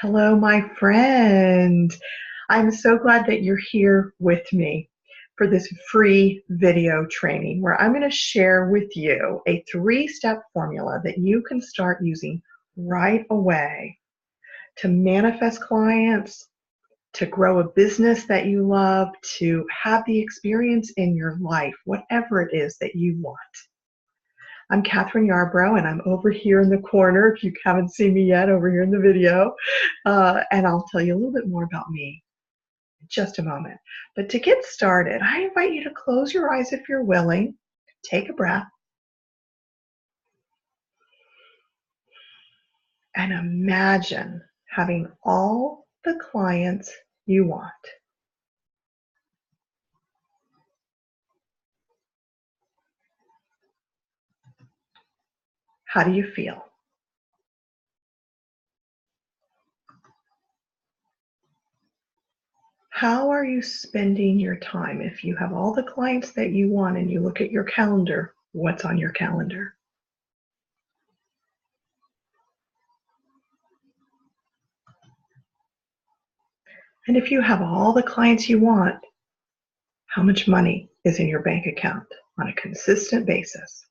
Hello, my friend. I'm so glad that you're here with me for this free video training where I'm going to share with you a 3-step formula that you can start using right away to manifest clients, to grow a business that you love, to have the experience in your life, whatever it is that you want. I'm Catherine Yarbrough, and I'm over here in the corner, if you haven't seen me yet, over here in the video. And I'll tell you a little bit more about me in just a moment. But to get started, I invite you to close your eyes if you're willing. Take a breath. And imagine having all the clients you want. How do you feel? How are you spending your time? If you have all the clients that you want and you look at your calendar, what's on your calendar? And if you have all the clients you want, how much money is in your bank account on a consistent basis?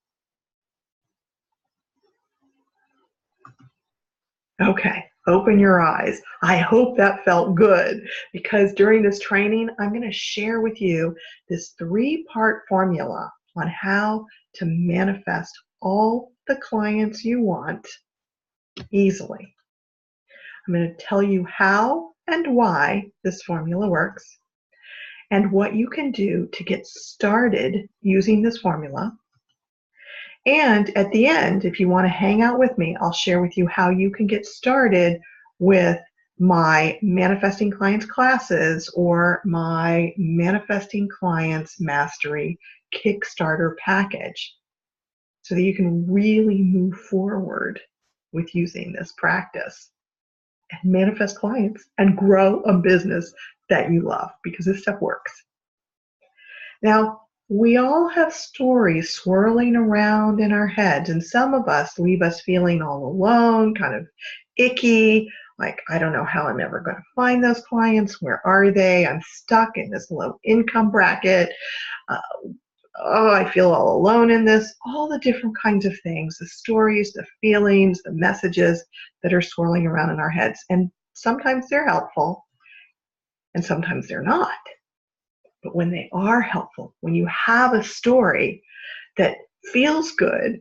Okay, open your eyes. I hope that felt good, because during this training, I'm going to share with you this 3-part formula on how to manifest all the clients you want easily. I'm going to tell you how and why this formula works, and what you can do to get started using this formula. And at the end, if you want to hang out with me, I'll share with you how you can get started with my Manifesting Clients classes or my Manifesting Clients Mastery Kickstarter package, so that you can really move forward with using this practice and manifest clients and grow a business that you love, because this stuff works. Now, we all have stories swirling around in our heads, and some of us leave us feeling all alone, kind of icky, like, I don't know how I'm ever going to find those clients. Where are they? I'm stuck in this low income bracket. Uh, oh, I feel all alone in this. All the different kinds of things, the stories, the feelings, the messages that are swirling around in our heads. And sometimes they're helpful, and sometimes they're not. But when they are helpful, when you have a story that feels good,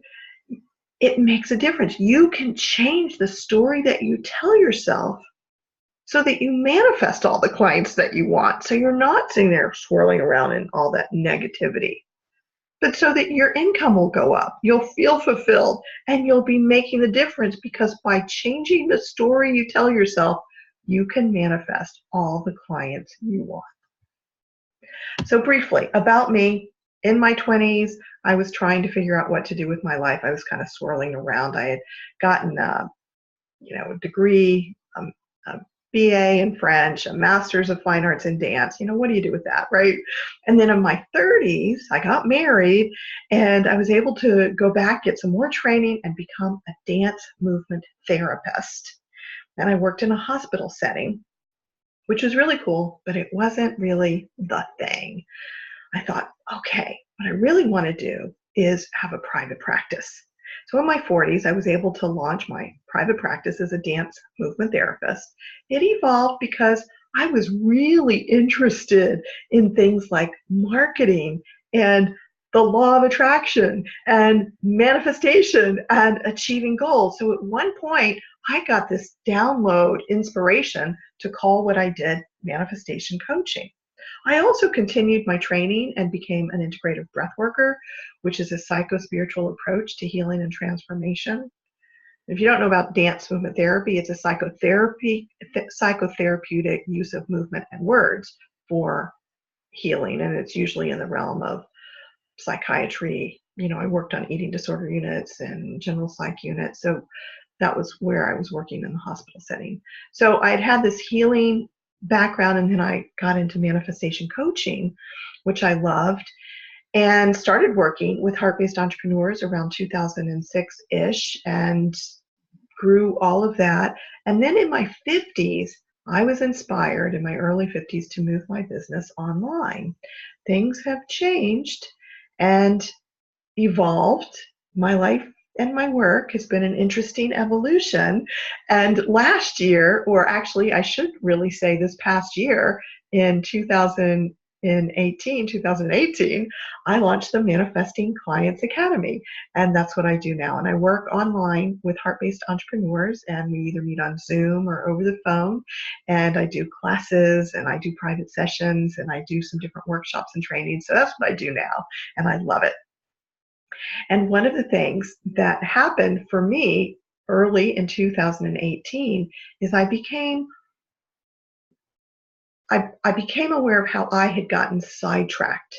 it makes a difference. You can change the story that you tell yourself so that you manifest all the clients that you want. So you're not sitting there swirling around in all that negativity, but so that your income will go up. You'll feel fulfilled, and you'll be making the difference, because by changing the story you tell yourself, you can manifest all the clients you want. So briefly, about me, in my 20s, I was trying to figure out what to do with my life. I was kind of swirling around. I had gotten a degree, a BA in French, a master's of fine arts in dance. What do you do with that, right? And then in my 30s, I got married, and I was able to go back, get some more training, and become a dance movement therapist. And I worked in a hospital setting, which was really cool, but it wasn't really the thing. I thought, okay, what I really want to do is have a private practice. So in my 40s, I was able to launch my private practice as a dance movement therapist. It evolved because I was really interested in things like marketing and the law of attraction and manifestation and achieving goals. So at one point, I got this download inspiration to call what I did manifestation coaching. I also continued my training and became an integrative breath worker, which is a psycho-spiritual approach to healing and transformation. If you don't know about dance movement therapy, it's a psychotherapeutic use of movement and words for healing, and it's usually in the realm of psychiatry. I worked on eating disorder units and general psych units, so that was where I was working in the hospital setting. So I'd had this healing background, and then I got into manifestation coaching, which I loved, and started working with heart-based entrepreneurs around 2006-ish, and grew all of that. And then in my 50s, I was inspired in my early 50s to move my business online. Things have changed and evolved. My life and my work has been an interesting evolution. And last year, or actually, I should really say this past year, in 2018, I launched the Manifesting Clients Academy. And that's what I do now. And I work online with heart-based entrepreneurs, and we either meet on Zoom or over the phone. And I do classes, and I do private sessions, and I do some different workshops and trainings. So that's what I do now, and I love it. And one of the things that happened for me early in 2018 is I became aware of how I had gotten sidetracked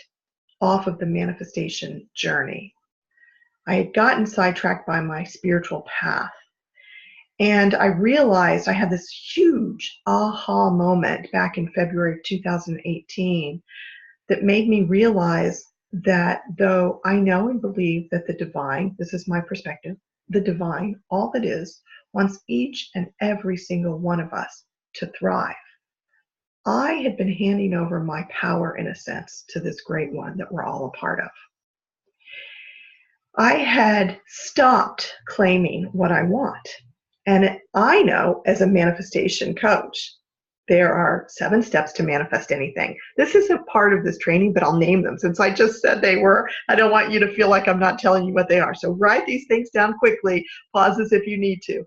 off of the manifestation journey. I had gotten sidetracked by my spiritual path. And I realized I had this huge aha moment back in February of 2018 that made me realize that though I know and believe that the divine, this is my perspective, the divine, all that is, wants each and every single one of us to thrive. I had been handing over my power, in a sense, to this great one that we're all a part of. I had stopped claiming what I want. And I know as a manifestation coach, there are 7 steps to manifest anything. This isn't part of this training, but I'll name them since I just said they were. I don't want you to feel like I'm not telling you what they are. So write these things down quickly, pauses if you need to.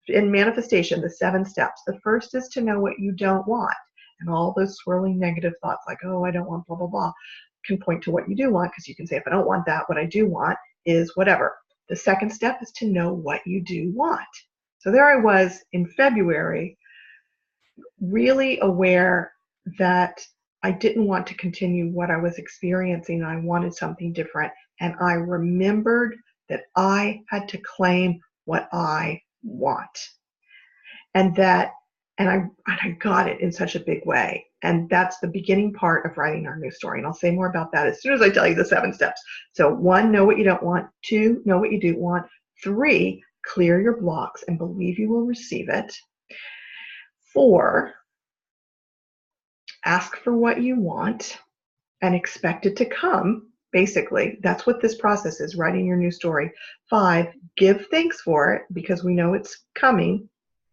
In manifestation, the 7 steps. The first is to know what you don't want. And all those swirling negative thoughts like, oh, I don't want blah, blah, blah, can point to what you do want, because you can say, if I don't want that, what I do want is whatever. The second step is to know what you do want. So there I was in February, really aware that I didn't want to continue what I was experiencing. I wanted something different. And I remembered that I had to claim what I want. And I got it in such a big way. And that's the beginning part of writing our new story. And I'll say more about that as soon as I tell you the 7 steps. So 1, know what you don't want. 2, know what you do want. 3, clear your blocks and believe you will receive it. 4, ask for what you want and expect it to come. Basically, that's what this process is, writing your new story. 5, give thanks for it because we know it's coming.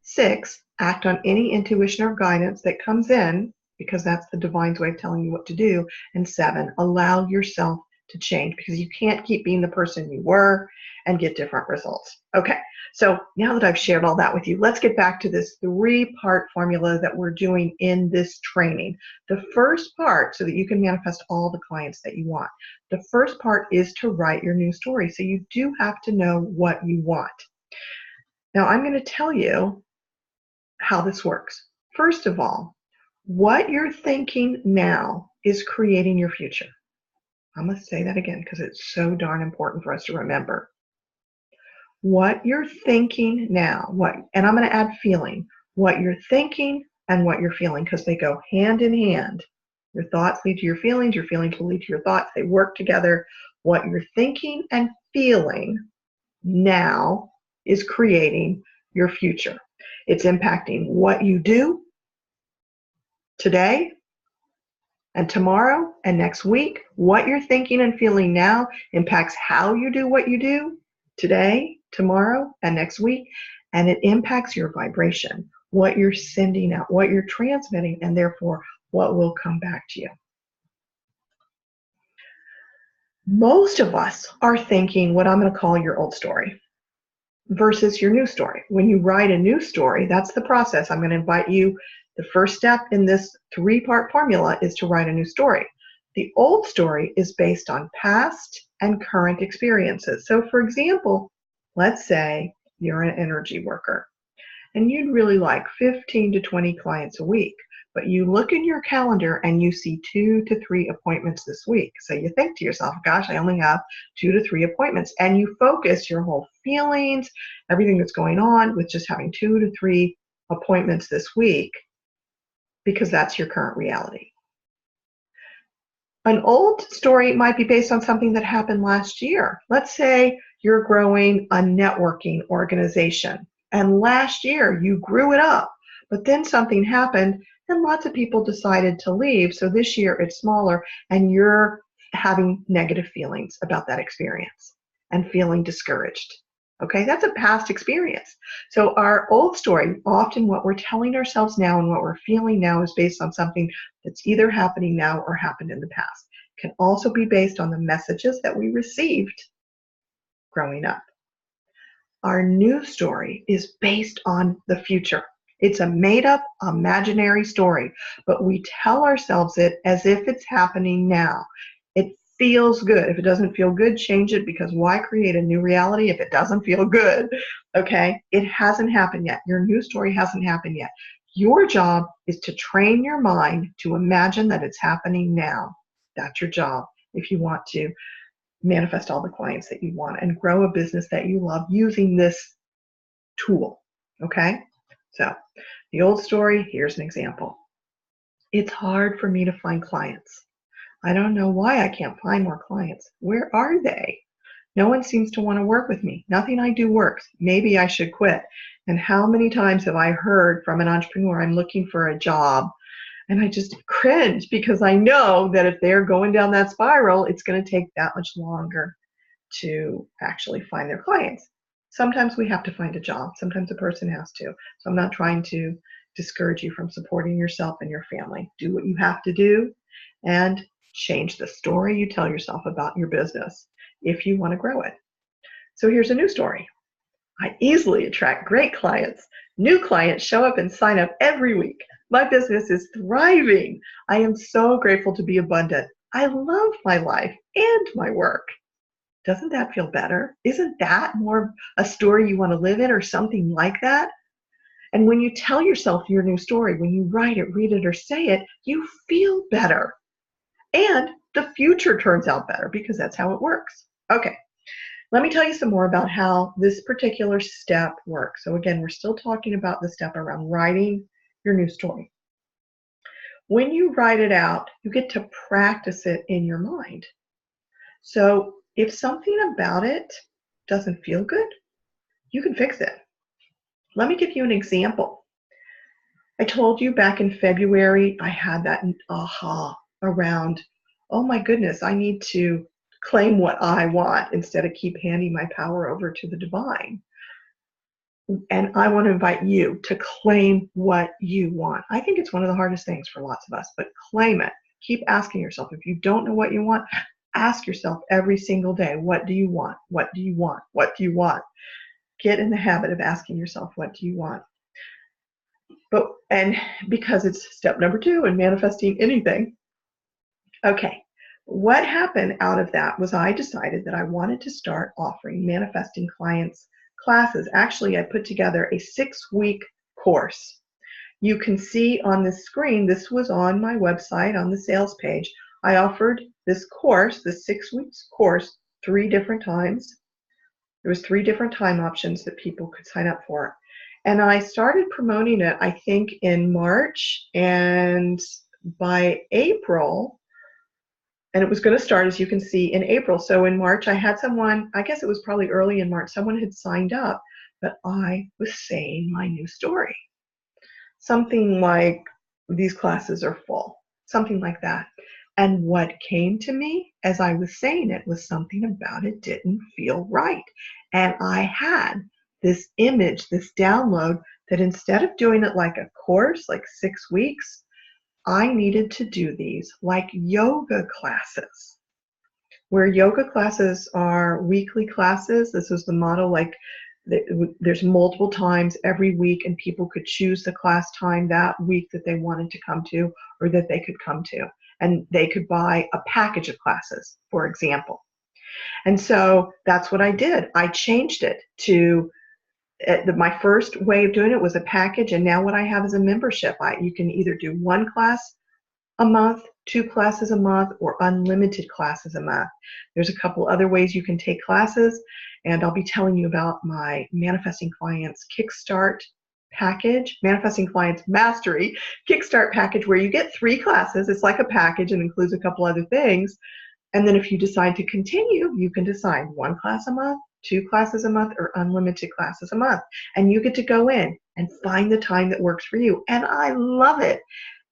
6, act on any intuition or guidance that comes in because that's the divine's way of telling you what to do. And 7, allow yourself to change because you can't keep being the person you were and get different results. Okay, so now that I've shared all that with you, let's get back to this 3-part formula that we're doing in this training. The first part, so that you can manifest all the clients that you want, the first part is to write your new story. So you do have to know what you want. Now I'm going to tell you how this works. First of all, what you're thinking now is creating your future. I'm going to say that again because it's so darn important for us to remember. What you're thinking now, and I'm going to add feeling, what you're thinking and what you're feeling, because they go hand in hand. Your thoughts lead to your feelings will lead to your thoughts. They work together. What you're thinking and feeling now is creating your future. It's impacting what you do today and tomorrow and next week. What you're thinking and feeling now impacts how you do what you do today, tomorrow, and next week. And it impacts your vibration, what you're sending out, what you're transmitting, and therefore what will come back to you. Most of us are thinking what I'm going to call your old story versus your new story. When you write a new story, that's the process. I'm going to invite you. The first step in this 3-part formula is to write a new story. The old story is based on past and current experiences. So for example, let's say you're an energy worker and you'd really like 15 to 20 clients a week, but you look in your calendar and you see 2 to 3 appointments this week. So you think to yourself, gosh, I only have 2 to 3 appointments. And you focus your whole feelings, everything that's going on with just having 2 to 3 appointments this week because that's your current reality. An old story might be based on something that happened last year. Let's say you're growing a networking organization And last year you grew it up, but then something happened and lots of people decided to leave. So this year it's smaller and you're having negative feelings about that experience and feeling discouraged. Okay, that's a past experience. So our old story, often what we're telling ourselves now and what we're feeling now is based on something that's either happening now or happened in the past. It can also be based on the messages that we received growing up. Our new story is based on the future. It's a made up imaginary story, but we tell ourselves it as if it's happening now. It feels good. If it doesn't feel good, change it, because why create a new reality if it doesn't feel good? Okay, it hasn't happened yet. Your new story hasn't happened yet. Your job is to train your mind to imagine that it's happening now. That's your job if you want to manifest all the clients that you want and grow a business that you love using this tool. Okay, so the old story, here's an example. It's hard for me to find clients. I don't know why I can't find more clients. Where are they? No one seems to want to work with me. Nothing I do works. Maybe I should quit. And how many times have I heard from an entrepreneur, I'm looking for a job, and I just cringe because I know that if they're going down that spiral, it's going to take that much longer to actually find their clients. Sometimes we have to find a job. Sometimes a person has to. So I'm not trying to discourage you from supporting yourself and your family. Do what you have to do and change the story you tell yourself about your business if you want to grow it. So here's a new story. I easily attract great clients. New clients show up and sign up every week. My business is thriving. I am so grateful to be abundant. I love my life and my work. Doesn't that feel better? Isn't that more a story you want to live in, or something like that? And when you tell yourself your new story, when you write it, read it, or say it, you feel better. And the future turns out better because that's how it works. Okay, let me tell you some more about how this particular step works. So again, we're still talking about the step around writing your new story. When you write it out, you get to practice it in your mind. So if something about it doesn't feel good, you can fix it. Let me give you an example. I told you back in February, I had that aha around, oh my goodness, I need to claim what I want instead of keep handing my power over to the divine. And I want to invite you to claim what you want. I think it's one of the hardest things for lots of us, but claim it. Keep asking yourself. If you don't know what you want, ask yourself every single day, what do you want? What do you want? What do you want? Get in the habit of asking yourself, what do you want? And because it's step number 2 in manifesting anything. Okay, what happened out of that was I decided that I wanted to start offering manifesting clients classes. Actually, I put together a 6-week course. You can see on the screen, this was on my website on the sales page. I offered this course, this 6-week course, 3 different times. There was 3 different time options that people could sign up for. And I started promoting it, I think, in March, and by April, and it was going to start, as you can see, in April. So in March, I had someone, I guess it was probably early in March, someone had signed up, but I was saying my new story. Something like, these classes are full, something like that. And what came to me as I was saying it was something about it didn't feel right. And I had this image, this download, that instead of doing it like a course, like 6 weeks, I needed to do these like yoga classes, where yoga classes are weekly classes. This was the model, like there's multiple times every week, and people could choose the class time that week that they wanted to come to or that they could come to. And they could buy a package of classes, for example. And so that's what I did. I changed it to my first way of doing it was a package, and now what I have is a membership. You can either do 1 class a month, 2 classes a month, or unlimited classes a month. There's a couple other ways you can take classes, and I'll be telling you about my Manifesting Clients Kickstart package, Manifesting Clients Mastery Kickstart package, where you get 3 classes. It's like a package and includes a couple other things. And then if you decide to continue, you can decide 1 class a month, 2 classes a month or unlimited classes a month. And you get to go in and find the time that works for you. And I love it.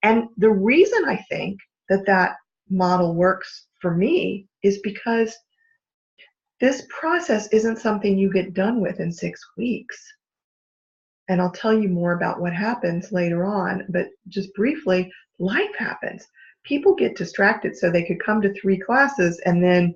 And the reason I think that that model works for me is because this process isn't something you get done with in 6 weeks. And I'll tell you more about what happens later on, but just briefly, life happens. People get distracted so they could come to 3 classes and then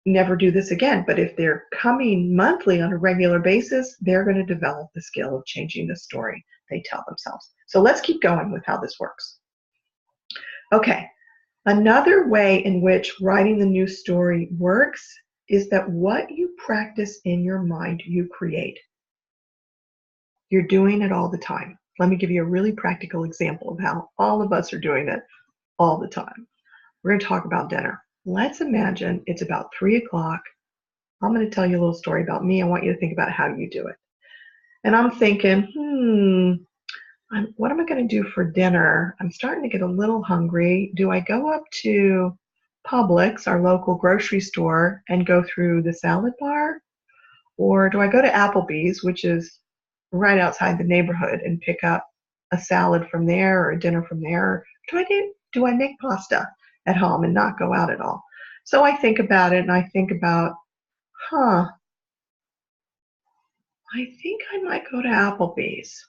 never do this again. But if they're coming monthly on a regular basis, they're going to develop the skill of changing the story they tell themselves. So let's keep going with how this works. Okay, another way in which writing the new story works is that what you practice in your mind, you create. You're doing it all the time. Let me give you a really practical example of how all of us are doing it all the time. We're going to talk about dinner. Let's imagine it's about 3 o'clock. I'm going to tell you a little story about me. I want you to think about how you do it. And I'm thinking, what am I going to do for dinner? I'm starting to get a little hungry. Do I go up to Publix, our local grocery store, and go through the salad bar? Or do I go to Applebee's, which is right outside the neighborhood, and pick up a salad from there or a dinner from there? Or do I make pasta at home and not go out at all? So I think about it, and I think about, I think I might go to Applebee's.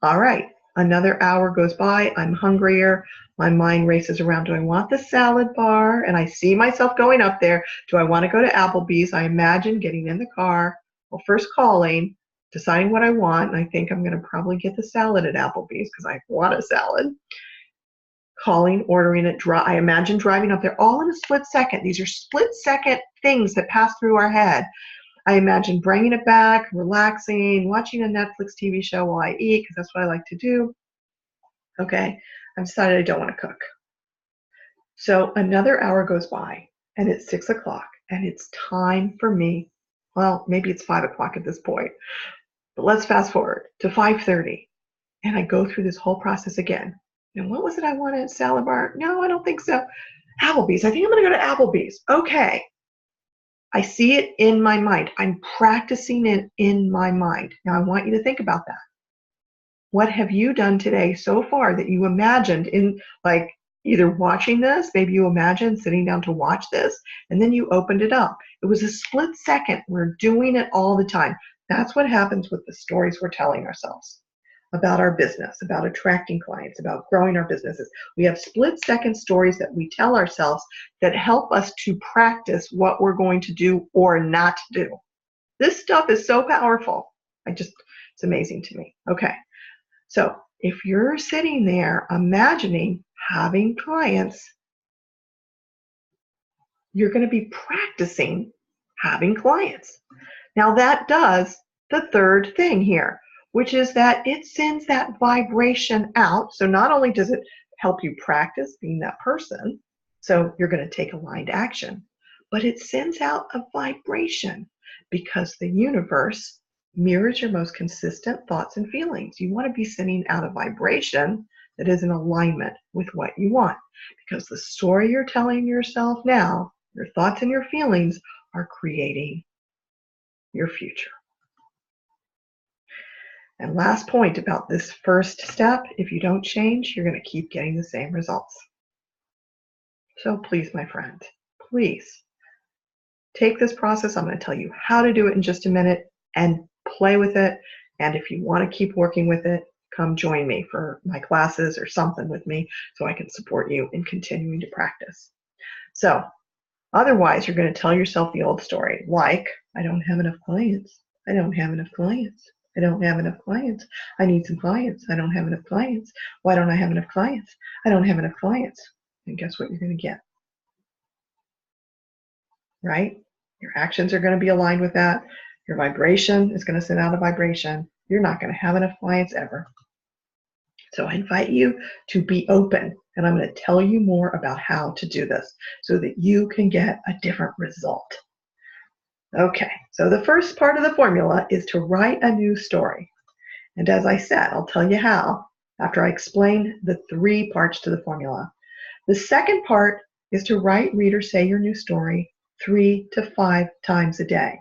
All right, another hour goes by. I'm hungrier. My mind races around. Do I want the salad bar? And I see myself going up there. Do I want to go to Applebee's? I imagine getting in the car, well, first calling, deciding what I want. And I think I'm going to probably get the salad at Applebee's because I want a salad. Calling, ordering it, I imagine driving up there all in a split second. These are split second things that pass through our head. I imagine bringing it back, relaxing, watching a Netflix TV show while I eat, because that's what I like to do. Okay, I've decided I don't want to cook. So another hour goes by, and it's 6 o'clock, and it's time for me. Well, maybe it's 5 o'clock at this point, but let's fast forward to 5:30, and I go through this whole process again. Now, what was it I wanted? Salad bar? No, I don't think so. Applebee's. I think I'm going to go to Applebee's. Okay. I see it in my mind. I'm practicing it in my mind. Now, I want you to think about that. What have you done today so far that you imagined in, like, either watching this, maybe you imagined sitting down to watch this, and then you opened it up. It was a split second. We're doing it all the time. That's what happens with the stories we're telling ourselves about our business, about attracting clients, about growing our businesses. We have split-second stories that we tell ourselves that help us to practice what we're going to do or not do. This stuff is so powerful. It's amazing to me. Okay, so if you're sitting there imagining having clients, you're going to be practicing having clients. Now that does the third thing here, which is that it sends that vibration out. So not only does it help you practice being that person, so you're going to take aligned action, but it sends out a vibration because the universe mirrors your most consistent thoughts and feelings. You want to be sending out a vibration that is in alignment with what you want, because the story you're telling yourself now, your thoughts and your feelings, are creating your future. And last point about this first step, if you don't change, you're going to keep getting the same results. So please, my friend, please take this process. I'm going to tell you how to do it in just a minute and play with it. And if you want to keep working with it, come join me for my classes or something with me so I can support you in continuing to practice. So otherwise, you're going to tell yourself the old story, like, I don't have enough clients. I don't have enough clients. I don't have enough clients. I need some clients. I don't have enough clients. Why don't I have enough clients? I don't have enough clients. And guess what you're going to get? Right? Your actions are going to be aligned with that. Your vibration is going to send out a vibration. You're not going to have enough clients ever. So I invite you to be open, and I'm going to tell you more about how to do this so that you can get a different result. Okay, so the first part of the formula is to write a new story. And as I said, I'll tell you how after I explain the 3 parts to the formula. The second part is to write, read, or say your new story 3 to 5 times a day.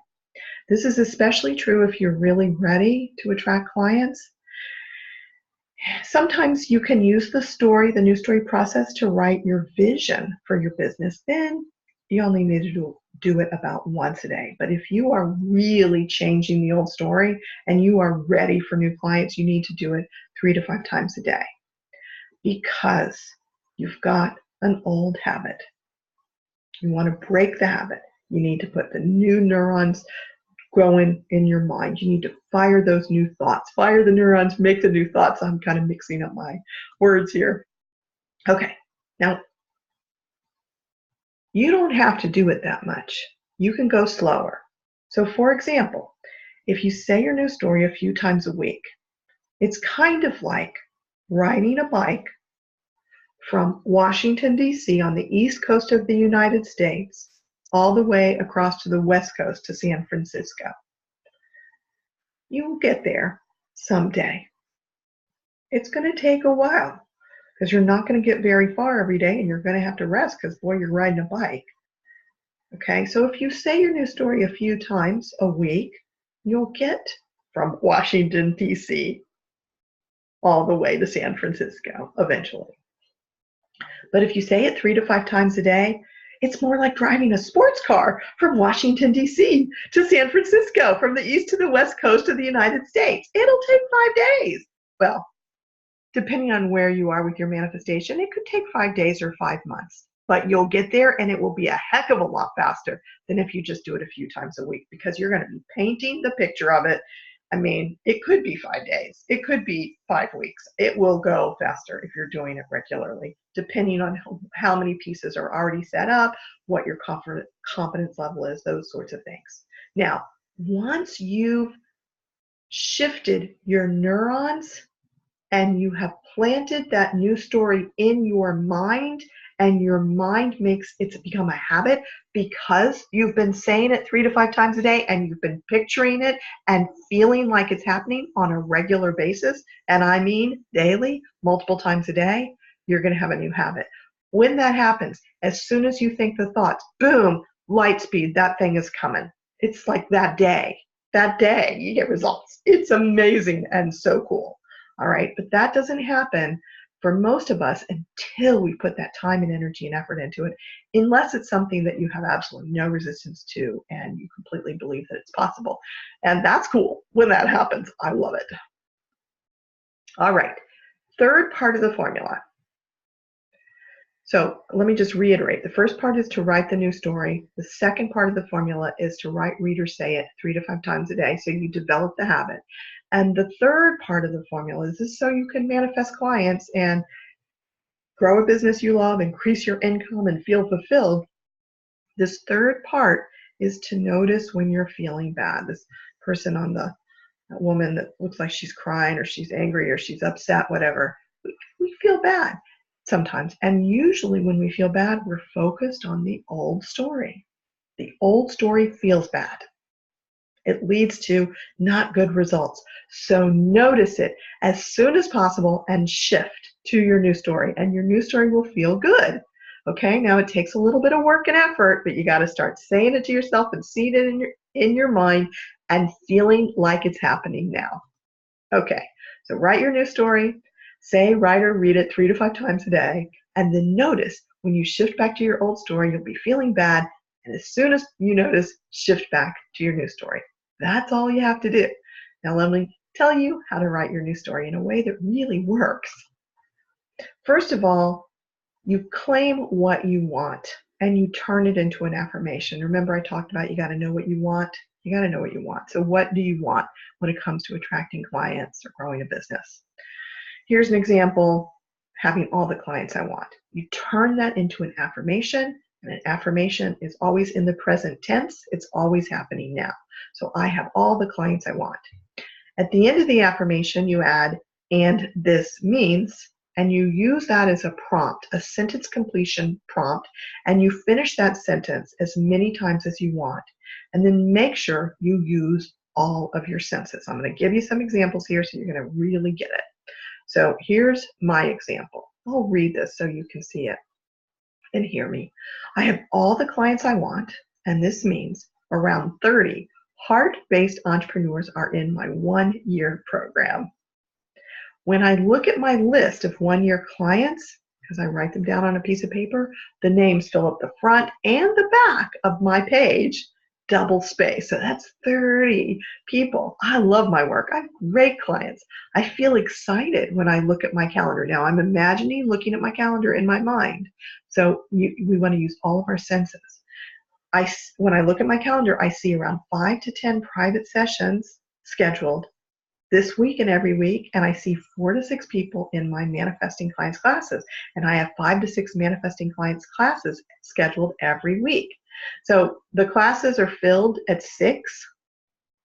This is especially true if you're really ready to attract clients. Sometimes you can use the new story process to write your vision for your business. Then you only need to do it about once a day. But if you are really changing the old story and you are ready for new clients, you need to do it 3 to 5 times a day because you've got an old habit. You want to break the habit. You need to put the new neurons going in your mind. You need to fire those new thoughts. Fire the neurons, make the new thoughts. I'm kind of mixing up my words here. Okay, now you don't have to do it that much. You can go slower. So for example, if you say your new story a few times a week, it's kind of like riding a bike from Washington, D.C. on the east coast of the United States all the way across to the west coast to San Francisco. You will get there someday. It's going to take a while because you're not going to get very far every day and you're going to have to rest because, boy, you're riding a bike. Okay, so if you say your new story a few times a week, you'll get from Washington, D.C. all the way to San Francisco eventually. But if you say it 3 to 5 times a day, it's more like driving a sports car from Washington, D.C. to San Francisco, from the east to the west coast of the United States. It'll take 5 days. Well, depending on where you are with your manifestation, it could take 5 days or 5 months. But you'll get there, and it will be a heck of a lot faster than if you just do it a few times a week, because you're going to be painting the picture of it. I mean, it could be 5 days. It could be 5 weeks. It will go faster if you're doing it regularly, depending on how many pieces are already set up, what your confidence level is, those sorts of things. Now, once you've shifted your neurons and you have planted that new story in your mind, and your mind makes it's become a habit because you've been saying it 3 to 5 times a day and you've been picturing it and feeling like it's happening on a regular basis, and I mean daily, multiple times a day, you're going to have a new habit. When that happens, as soon as you think the thoughts, boom, light speed, that thing is coming. It's like that day you get results. It's amazing and so cool. All right, but that doesn't happen for most of us until we put that time and energy and effort into it, unless it's something that you have absolutely no resistance to and you completely believe that it's possible. And that's cool when that happens. I love it. All right, third part of the formula. So let me just reiterate. The first part is to write the new story. The second part of the formula is to write, read, or say it 3 to 5 times a day so you develop the habit. And the third part of the formula is so you can manifest clients and grow a business you love, increase your income, and feel fulfilled. This third part is to notice when you're feeling bad. This person on that woman that looks like she's crying or she's angry or she's upset, whatever. We feel bad sometimes. And usually when we feel bad, we're focused on the old story. The old story feels bad. It leads to not good results. So notice it as soon as possible and shift to your new story, and your new story will feel good. Okay, now it takes a little bit of work and effort, but you got to start saying it to yourself and seeing it in your mind and feeling like it's happening now. Okay, so write your new story, say, write, or read it 3 to 5 times a day, and then notice when you shift back to your old story, you'll be feeling bad, and as soon as you notice, shift back to your new story. That's all you have to do. Now let me tell you how to write your new story in a way that really works. First of all, you claim what you want and you turn it into an affirmation. Remember I talked about you got to know what you want. You got to know what you want. So what do you want when it comes to attracting clients or growing a business? Here's an example, having all the clients I want. You turn that into an affirmation, and an affirmation is always in the present tense. It's always happening now. So I have all the clients I want. At the end of the affirmation, you add, and this means, and you use that as a prompt, a sentence completion prompt, and you finish that sentence as many times as you want. And then make sure you use all of your senses. I'm going to give you some examples here so you're going to really get it. So here's my example. I'll read this so you can see it and hear me. I have all the clients I want, and this means around 30 heart-based entrepreneurs are in my 1-year program. When I look at my list of 1-year clients, because I write them down on a piece of paper, the names fill up the front and the back of my page, double space. So that's 30 people. I love my work. I have great clients. I feel excited when I look at my calendar. Now I'm imagining looking at my calendar in my mind. So we want to use all of our senses. When I look at my calendar, I see around 5 to 10 private sessions scheduled this week and every week, and I see 4 to 6 people in my Manifesting Clients classes, and I have 5 to 6 Manifesting Clients classes scheduled every week. So the classes are filled at 6.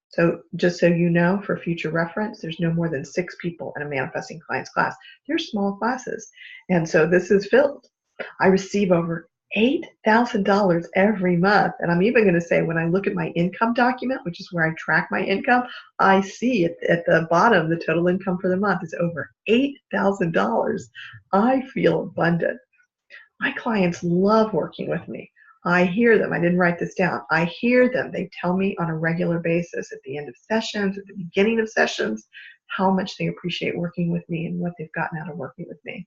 So just so you know, for future reference, there's no more than 6 people in a Manifesting Clients class. They're small classes, and so this is filled. I receive over $8,000 every month. And I'm even going to say, when I look at my income document, which is where I track my income, I see at the bottom the total income for the month is over $8,000. I feel abundant. My clients love working with me. I hear them. I didn't write this down. I hear them. They tell me on a regular basis at the end of sessions, at the beginning of sessions, how much they appreciate working with me and what they've gotten out of working with me.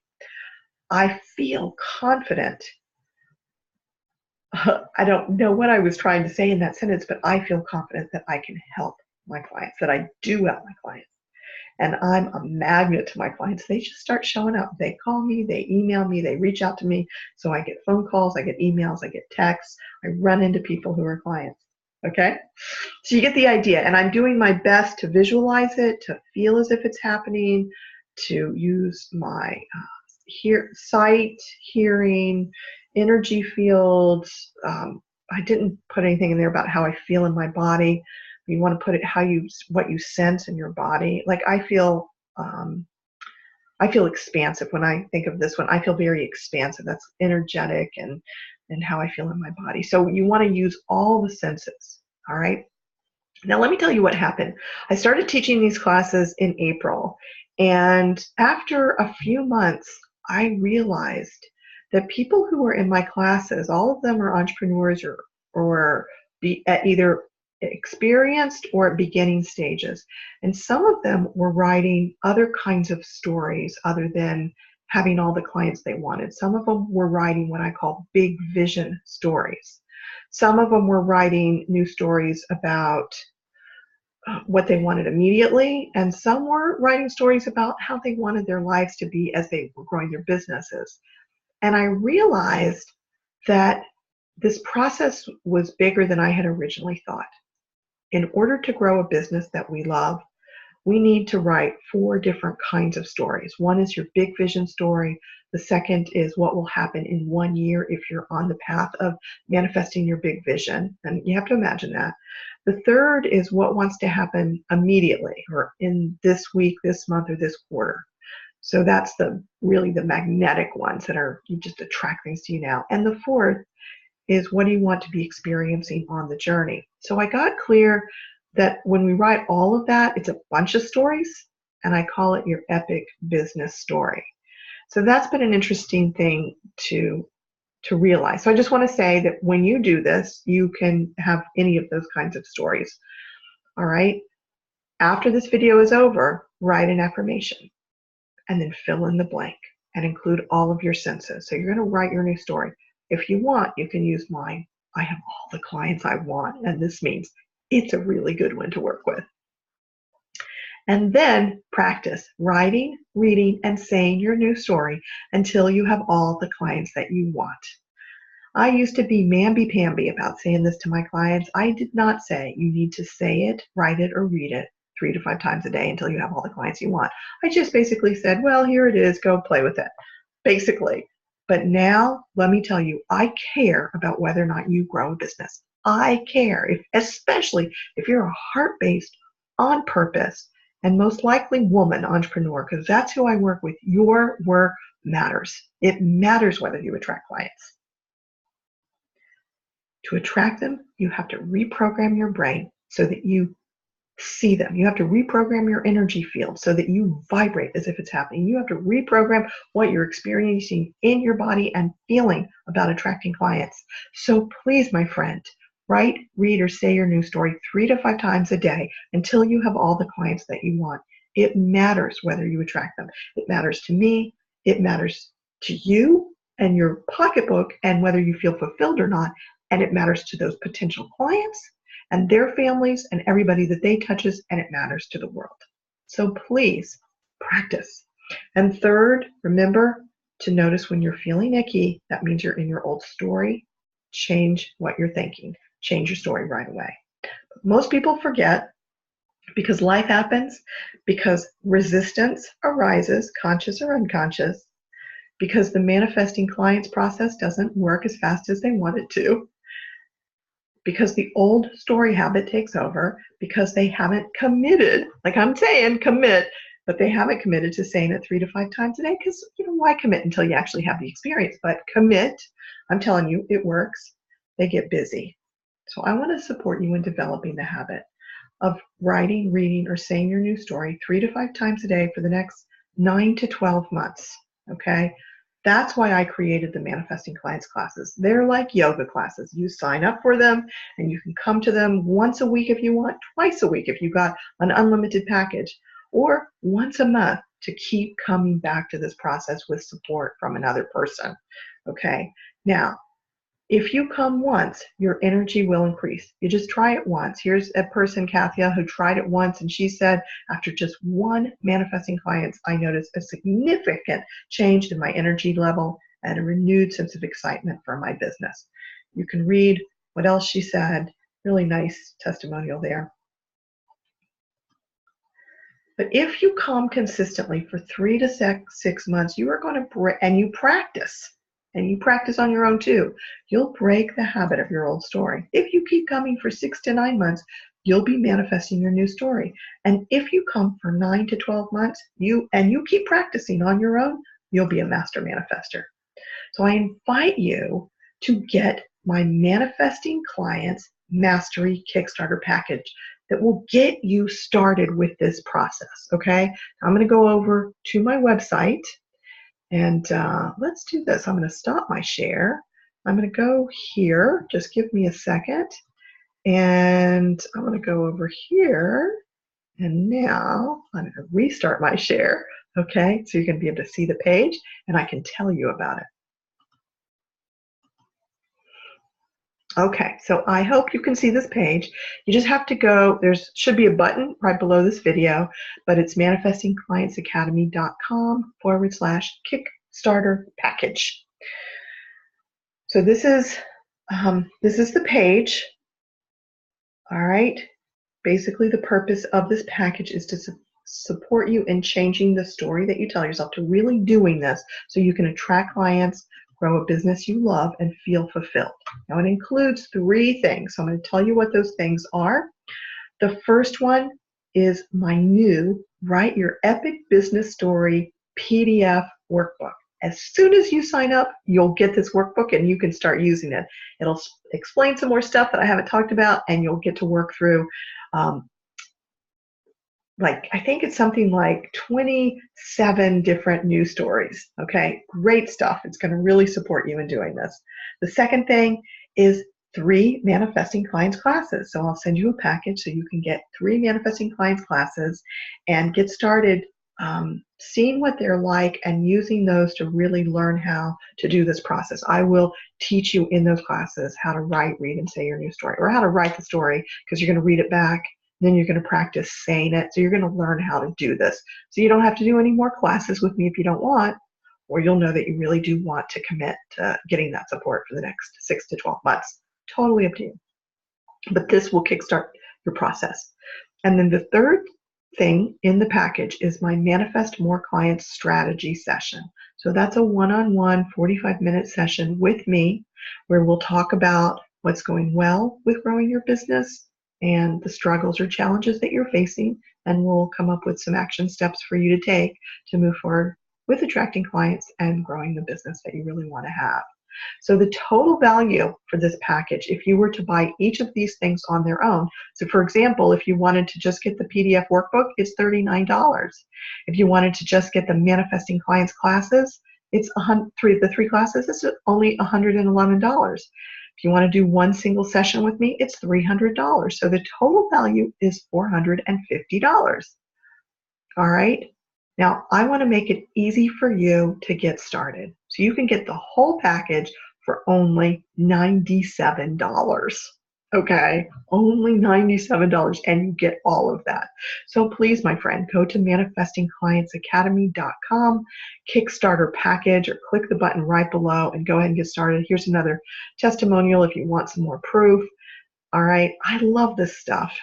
I feel confident. I don't know what I was trying to say in that sentence, but I feel confident that I can help my clients, that I do help my clients. And I'm a magnet to my clients. They just start showing up. They call me, they email me, they reach out to me. So I get phone calls, I get emails, I get texts. I run into people who are clients. Okay? So you get the idea. And I'm doing my best to visualize it, to feel as if it's happening, to use my sight, hearing, energy fields. I didn't put anything in there about how I feel in my body. You want to put it what you sense in your body. Like I feel expansive when I think of this one. I feel very expansive. That's energetic and how I feel in my body. So you want to use all the senses. All right. Now let me tell you what happened. I started teaching these classes in April, and after a few months, I realized that people who were in my classes, all of them are entrepreneurs or either experienced or at beginning stages. And some of them were writing other kinds of stories other than having all the clients they wanted. Some of them were writing what I call big vision stories. Some of them were writing new stories about what they wanted immediately, and some were writing stories about how they wanted their lives to be as they were growing their businesses. And I realized that this process was bigger than I had originally thought. In order to grow a business that we love, we need to write 4 different kinds of stories. One is your big vision story. The second is what will happen in 1 year if you're on the path of manifesting your big vision. And you have to imagine that. The third is what wants to happen immediately or in this week, this month, or this quarter. So that's really the magnetic ones that you just attract things to you now. And the fourth is what do you want to be experiencing on the journey. So I got clear that when we write all of that, it's a bunch of stories, and I call it your epic business story. So that's been an interesting thing to realize. So I just want to say that when you do this, you can have any of those kinds of stories. All right. After this video is over, write an affirmation and then fill in the blank and include all of your senses. So you're going to write your new story. If you want, you can use mine. I have all the clients I want, and this means it's a really good one to work with. And then practice writing, reading, and saying your new story until you have all the clients that you want. I used to be mamby-pamby about saying this to my clients. I did not say you need to say it, write it, or read it 3 to 5 times a day until you have all the clients you want. I just basically said, well, here it is, go play with it, basically. But now, let me tell you, I care about whether or not you grow a business. I care, especially if you're a heart-based, on purpose, and most likely woman entrepreneur, because that's who I work with. Your work matters. It matters whether you attract clients. To attract them, you have to reprogram your brain so that you see them. You have to reprogram your energy field so that you vibrate as if it's happening. You have to reprogram what you're experiencing in your body and feeling about attracting clients. So please, my friend, Write, read, or say your news story 3 to 5 times a day until you have all the clients that you want. It matters whether you attract them. It matters to me. It matters to you and your pocketbook and whether you feel fulfilled or not. And it matters to those potential clients and their families and everybody that they touches, and it matters to the world. So please practice. And third, remember to notice when you're feeling icky. That means you're in your old story. Change what you're thinking. Change your story right away. Most people forget because life happens, because resistance arises, conscious or unconscious, because the manifesting clients process doesn't work as fast as they want it to, because the old story habit takes over, because they haven't committed, like I'm saying, commit, but they haven't committed to saying it 3 to 5 times a day, because why commit until you actually have the experience? But commit, I'm telling you, it works. They get busy. So I want to support you in developing the habit of writing, reading, or saying your news story 3 to 5 times a day for the next 9 to 12 months, okay? That's why I created the Manifesting Clients classes. They're like yoga classes. You sign up for them, and you can come to them once a week if you want, twice a week if you got an unlimited package, or once a month to keep coming back to this process with support from another person, okay? Now, if you come once, your energy will increase. You just try it once. Here's a person, Kathia, who tried it once, and she said, after just one Manifesting Clients, I noticed a significant change in my energy level and a renewed sense of excitement for my business. You can read what else she said. Really nice testimonial there. But if you come consistently for 3 to 6 months, you are going to break, and you practice on your own too, you'll break the habit of your old story. If you keep coming for 6 to 9 months, you'll be manifesting your new story. And if you come for 9 to 12 months, you keep practicing on your own, you'll be a master manifester. So I invite you to get my Manifesting Clients Mastery Kickstarter package that will get you started with this process, okay? I'm going to go over to my website, and let's do this. I'm going to stop my share. I'm going to go here. Just give me a second. And I'm going to go over here. And now I'm going to restart my share, okay? So you're going to be able to see the page, and I can tell you about it. Okay, so I hope you can see this page. You just have to go, there should be a button right below this video, but it's manifestingclientsacademy.com/Kickstarter package. So this is the page. All right. Basically, the purpose of this package is to support you in changing the story that you tell yourself, to really doing this so you can attract clients, grow a business you love, and feel fulfilled. Now, it includes 3 things. So I'm going to tell you what those things are. The first one is my new Write Your Epic Business Story PDF workbook. As soon as you sign up, you'll get this workbook and you can start using it. It'll explain some more stuff that I haven't talked about, and you'll get to work through I think it's something like 27 different news stories. Okay, great stuff. It's going to really support you in doing this. The second thing is 3 Manifesting Clients classes. So I'll send you a package so you can get 3 Manifesting Clients classes and get started seeing what they're like and using those to really learn how to do this process. I will teach you in those classes how to write, read, and say your news story, or how to write the story, because you're going to read it back. Then you're going to practice saying it. So you're going to learn how to do this. So you don't have to do any more classes with me if you don't want, or you'll know that you really do want to commit to getting that support for the next 6 to 12 months. Totally up to you. But this will kickstart your process. And then the third thing in the package is my Manifest More Clients strategy session. So that's a one-on-one 45-minute session with me where we'll talk about what's going well with growing your business and the struggles or challenges that you're facing, and we'll come up with some action steps for you to take to move forward with attracting clients and growing the business that you really want to have. So the total value for this package, if you were to buy each of these things on their own, so for example, if you wanted to just get the PDF workbook, it's $39. If you wanted to just get the Manifesting Clients classes, it's the 3 classes, it's only $111. If you want to do one single session with me, it's $300. So the total value is $450. All right. Now, I want to make it easy for you to get started. So you can get the whole package for only $97. Okay, only $97, and you get all of that. So please, my friend, go to manifestingclientsacademy.com, Kickstarter package, or click the button right below and go ahead and get started. Here's another testimonial if you want some more proof. All right, I love this stuff.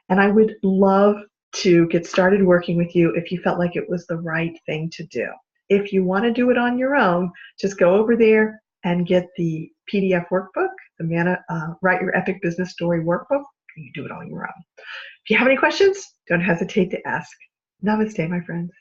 And I would love to get started working with you if you felt like it was the right thing to do. If you want to do it on your own, just go over there and get the PDF workbook, the Write Your Epic Business Story workbook. You can do it on your own. If you have any questions, don't hesitate to ask. Namaste, my friends.